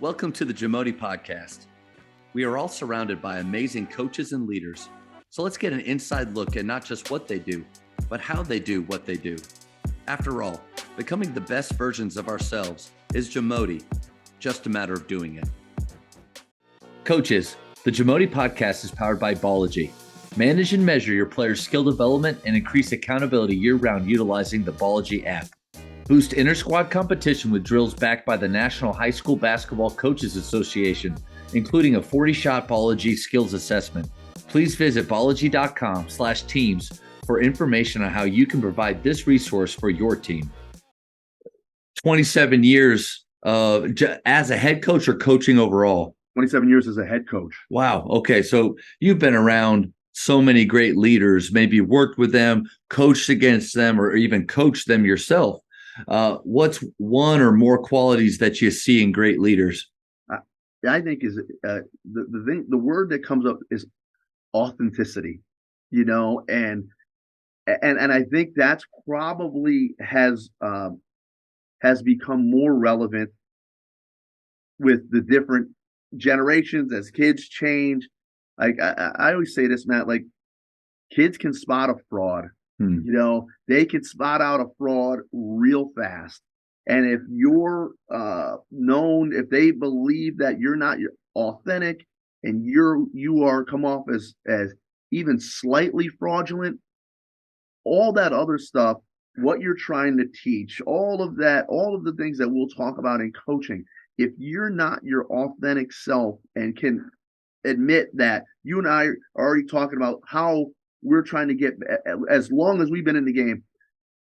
Welcome to the Jamodi podcast. We are all surrounded by amazing coaches and leaders. So let's get an inside look at not just what they do, but how they do what they do. After all, becoming the best versions of ourselves is Jamodi, just a matter of doing it. Coaches, the Jamodi podcast is powered by Ballogy. Manage and measure your players' skill development and increase accountability year-round utilizing the Ballogy app. Boost inter-squad competition with drills backed by the National High School Basketball Coaches Association, including a 40-shot Ballogy skills assessment. Please visit ballogy.com/teams for information on how you can provide this resource for your team. 27 years as a head coach or coaching overall? 27 years as a head coach. Wow. Okay. So you've been around so many great leaders, maybe worked with them, coached against them, or even coached them yourself. What's one or more qualities that you see in great leaders? I think is the word that comes up is authenticity, and I think that's probably has become more relevant with the different generations as kids change. Like I always say this, Matt, like kids can spot a fraud. They can spot out a fraud real fast. And if you're known, if they believe that you're not authentic and you are come off as even slightly fraudulent, all that other stuff, what you're trying to teach, all of the things that we'll talk about in coaching, if you're not your authentic self and can admit that, you and I are already talking about how we're trying to get, as long as we've been in the game,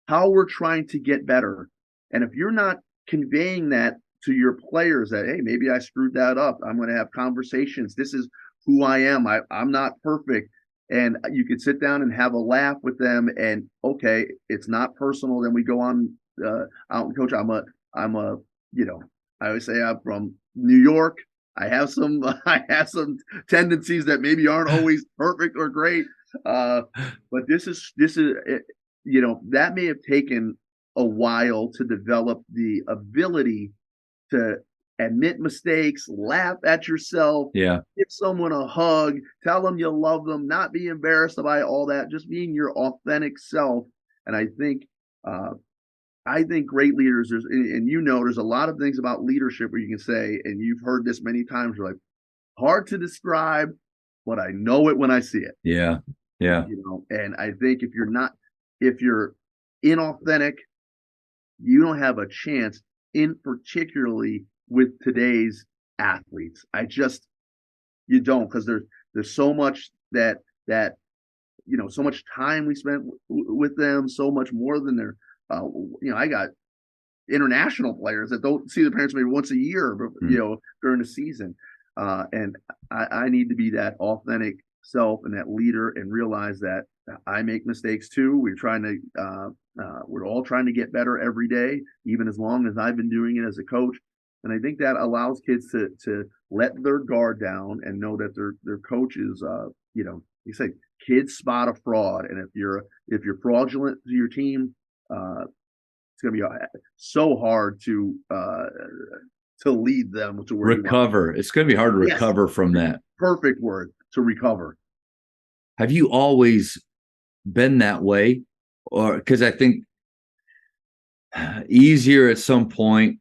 how we're trying to get better. And if you're not conveying that to your players that, hey, maybe I screwed that up, I'm going to have conversations. This is who I am. I'm not perfect. And you could sit down and have a laugh with them. And okay, it's not personal. Then we go on out and coach. I always say I'm from New York. I have some tendencies that maybe aren't always perfect or great. But this is that may have taken a while to develop the ability to admit mistakes, laugh at yourself, give someone a hug, tell them you love them, not be embarrassed by all that, just being your authentic self. And I think great leaders, there's a lot of things about leadership where you can say, and you've heard this many times, you're like, hard to describe, but I know it when I see it. Yeah. And I think if you're inauthentic, you don't have a chance, in particularly with today's athletes. You don't, because there's so much that so much time we spent with them, so much more than their I got international players that don't see their parents maybe once a year, during the season. And I need to be that authentic self and that leader and realize that I make mistakes too. We're all trying to get better every day, even as long as I've been doing it as a coach. And I think that allows kids to let their guard down and know that their coach is, you say kids spot a fraud. And if you're fraudulent to your team, it's going to be so hard to lead them to where recover. It's going to be hard to recover from that. Perfect word, to recover. Have you always been that way? Or because I think easier at some point,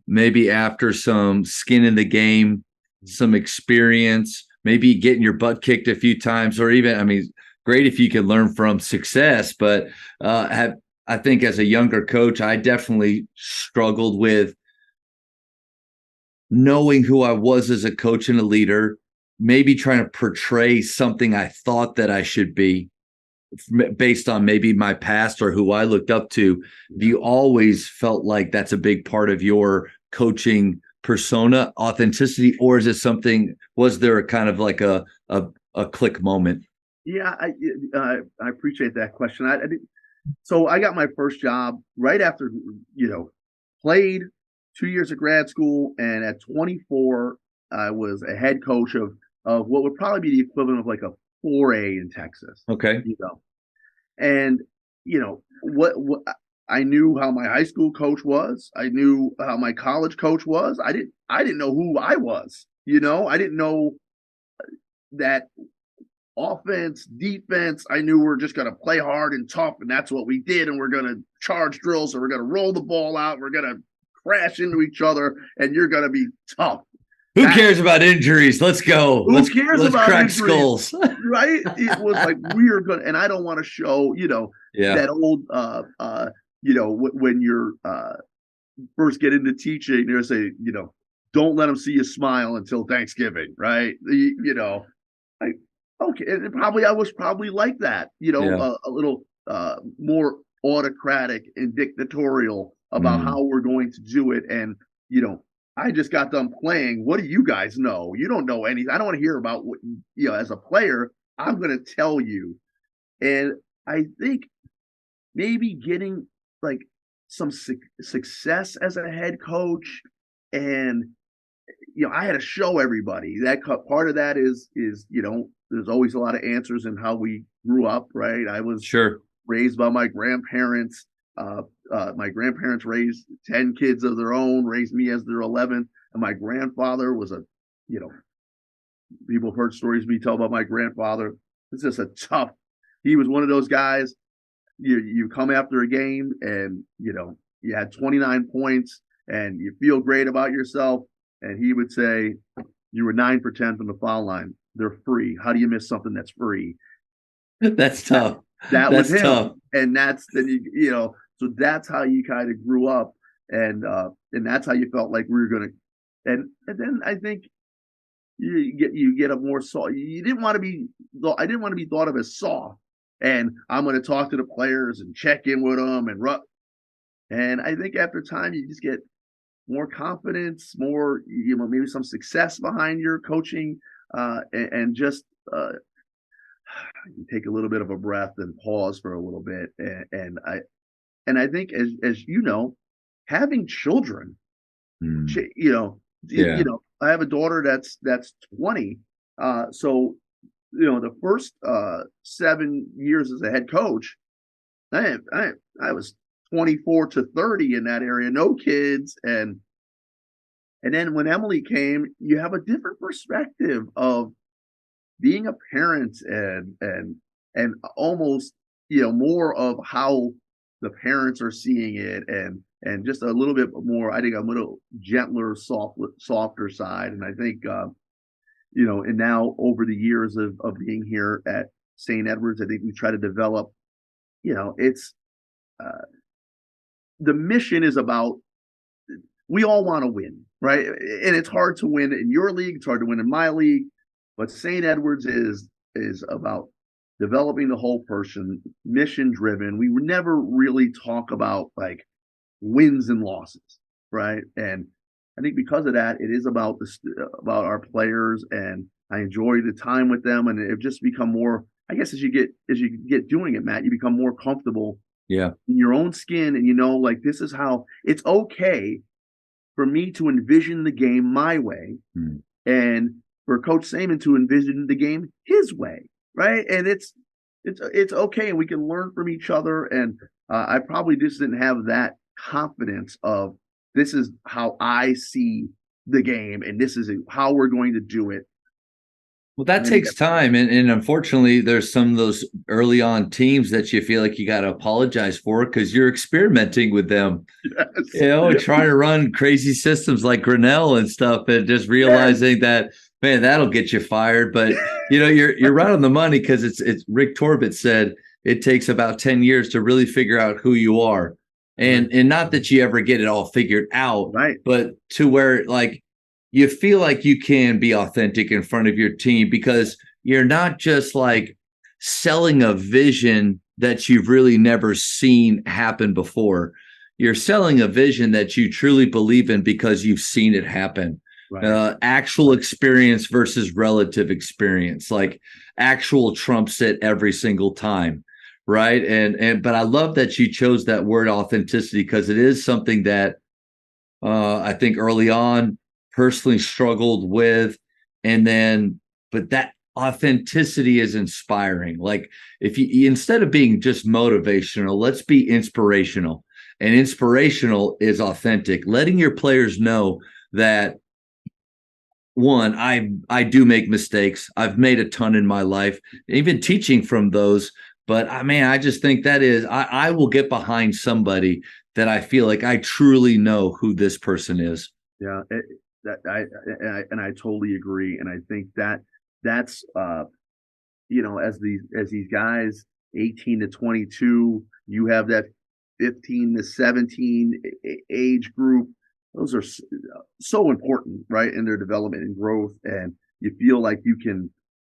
maybe after some skin in the game, some experience, maybe getting your butt kicked a few times, or even, great if you can learn from success, but I think as a younger coach, I definitely struggled with knowing who I was as a coach and a leader, maybe trying to portray something I thought that I should be based on maybe my past or who I looked up to. Do you always felt like that's a big part of your coaching persona, authenticity, or is it was there a kind of like a click moment? Yeah, I appreciate that question. So I got my first job right after, played 2 years of grad school, and at 24, I was a head coach of what would probably be the equivalent of like a 4A in Texas. Okay. And what I knew how my high school coach was. I knew how my college coach was. I didn't know who I was. I didn't know that offense, defense. I knew we're just going to play hard and tough, and that's what we did. And we're going to charge drills, or we're going to roll the ball out. We're going to crash into each other, and you're going to be tough. Who cares about injuries? Let's go. Let's about crack injuries, skulls. Right? It was like, we're good. And I don't want to show, that old, when you're first get into teaching, they're saying, don't let them see you smile until Thanksgiving, right? Like, okay, and I was probably like that, a little more autocratic and dictatorial about how we're going to do it. And, I just got done playing. What do you guys know? You don't know anything. I don't want to hear about what, as a player, I'm going to tell you. And I think maybe getting like some success as a head coach, and I had to show everybody that part of that is there's always a lot of answers in how we grew up, right? I was raised by my grandparents. My grandparents raised 10 kids of their own, raised me as their 11th, and my grandfather was people have heard stories me tell about my grandfather. It's just he was one of those guys. You come after a game and you had 29 points and you feel great about yourself, and he would say, you were 9 for 10 from the foul line. They're free. How do you miss something that's free? That's tough. That was him. Tough. And that's so that's how you kind of grew up, and that's how you felt like we were going to. And then I think you get a more soft. You didn't want to be. I didn't want to be thought of as soft. And I'm going to talk to the players and check in with them and I think after time you just get more confidence, more maybe some success behind your coaching, and just you take a little bit of a breath and pause for a little bit, and I think as having children, I have a daughter that's 20, so the first 7 years as a head coach, I was 24 to 30 in that area, no kids, and then when Emily came, you have a different perspective of being a parent, and almost more of how the parents are seeing it, and just a little bit more, I think, a little gentler, softer side. And I think and now over the years of being here at St. Edward's, I think we try to develop, it's the mission is about, we all want to win, right? And it's hard to win in your league, it's hard to win in my league, but St. Edward's is about developing the whole person, mission driven. We would never really talk about like wins and losses, right? And I think because of that, it is about about our players, and I enjoy the time with them, and it just become more. I guess as you get doing it, Matt, you become more comfortable, in your own skin, and like, this is how it's okay for me to envision the game my way, and for Coach Saman to envision the game his way, right? And it's okay, and we can learn from each other. And I probably just didn't have that confidence of, this is how I see the game, and this is how we're going to do it. Well, that takes time. And unfortunately, there's some of those early on teams that you feel like you got to apologize for because you're experimenting with them, trying to run crazy systems like Grinnell and stuff, and just realizing that, man, that'll get you fired. But, you're right on the money, because it's Rick Torbett said it takes about 10 years to really figure out who you are. And not that you ever get it all figured out, right? But to where, like, you feel like you can be authentic in front of your team, because you're not just like selling a vision that you've really never seen happen before. You're selling a vision that you truly believe in because you've seen it happen. Right. Actual experience versus relative experience, like actual trumps it every single time. Right. But I love that you chose that word authenticity, because it is something that I think early on personally struggled with. But that authenticity is inspiring. Like, if you instead of being just motivational, let's be inspirational. and inspirational is authentic. Letting your players know that, one, I do make mistakes. I've made a ton in my life, even teaching from those. But I just think that is, I will get behind somebody that I feel like I truly know who this person is. Yeah, I totally agree, and I think that's as these guys 18 to 22, you have that 15 to 17 age group. Those are so important, right, in their development and growth. And you feel like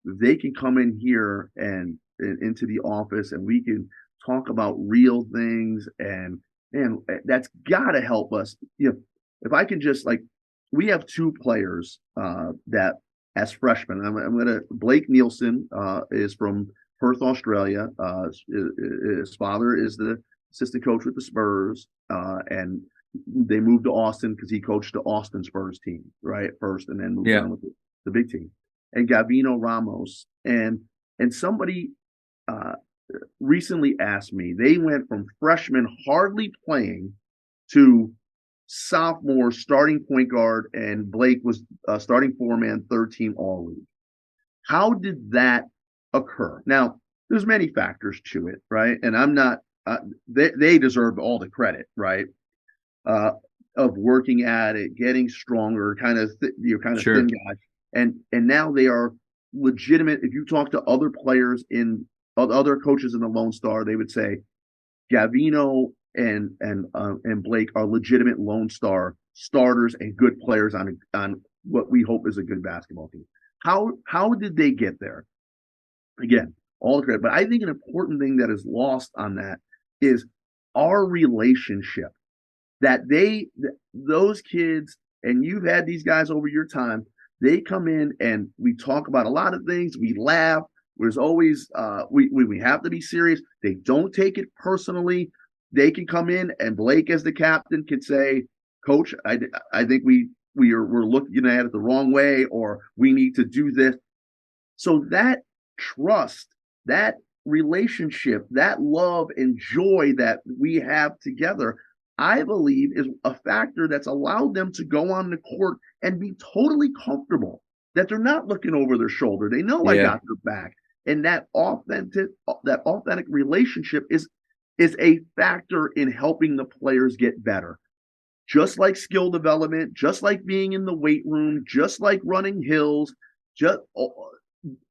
they can come in here and into the office, and we can talk about real things, and that's got to help us. If I can just, like, we have two players that as freshmen. Blake Nielsen is from Perth, Australia. His father is the assistant coach with the Spurs, and they moved to Austin because he coached the Austin Spurs team, right, first, and then moved on with the big team. And Gavino Ramos, and somebody recently asked me, they went from freshman hardly playing to sophomore starting point guard, and Blake was starting four-man, third team all league. How did that occur? Now, there's many factors to it, right? And I'm not, they deserve all the credit, right? Of working at it, getting stronger, kind of Sure. thin guys. And now they are legitimate. If you talk to other players in other coaches in the Lone Star, they would say Gavino and Blake are legitimate Lone Star starters and good players on what we hope is a good basketball team. How did they get there? Again, all the credit, but I think an important thing that is lost on that is our relationship. That those kids, and you've had these guys over your time, they come in and we talk about a lot of things. We laugh. There's always we have to be serious. They don't take it personally. They can come in, and Blake, as the captain, can say, "Coach, I think we're looking at it the wrong way, or we need to do this." So that trust, that relationship, that love and joy that we have together, I believe, is a factor that's allowed them to go on the court and be totally comfortable, that they're not looking over their shoulder. They know I got their back. And that authentic relationship is a factor in helping the players get better. Just like skill development, just like being in the weight room, just like running hills, just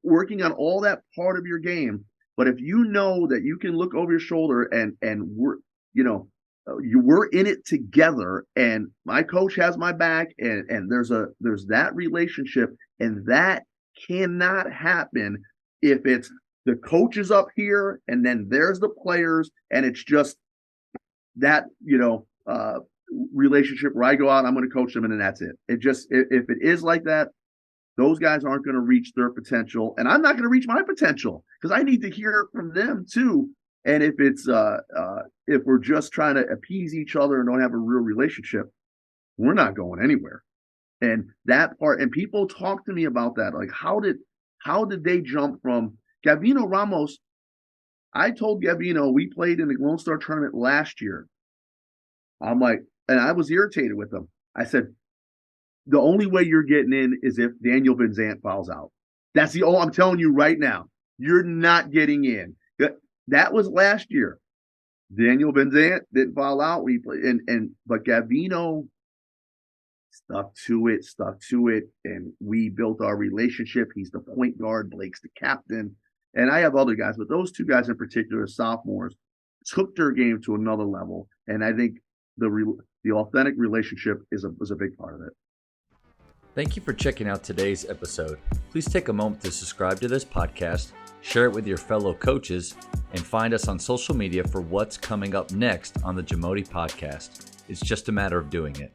working on all that part of your game. But if you know that you can look over your shoulder and we're in it together, and my coach has my back, and there's that relationship, and that cannot happen if it's the coach is up here and then there's the players, and it's just that relationship where I go out, I'm going to coach them, and then that's it. If it is like that, those guys aren't going to reach their potential, and I'm not going to reach my potential, because I need to hear from them too. And if it's if we're just trying to appease each other and don't have a real relationship, we're not going anywhere. And that part, and people talk to me about that, like how did they jump from Gavino Ramos? I told Gavino, we played in the Lone Star tournament last year. I'm like, and I was irritated with him. I said, the only way you're getting in is if Daniel Van Zandt fouls out. That's I'm telling you right now, you're not getting in. That was last year. Daniel Van Zandt didn't foul out. We played, but Gavino stuck to it, and we built our relationship. He's the point guard, Blake's the captain, and I have other guys, but those two guys in particular, sophomores, took their game to another level, and I think the authentic relationship is a big part of it. Thank you for checking out today's episode. Please take a moment to subscribe to this podcast, share it with your fellow coaches, and find us on social media for what's coming up next on the Jamodi podcast. It's just a matter of doing it.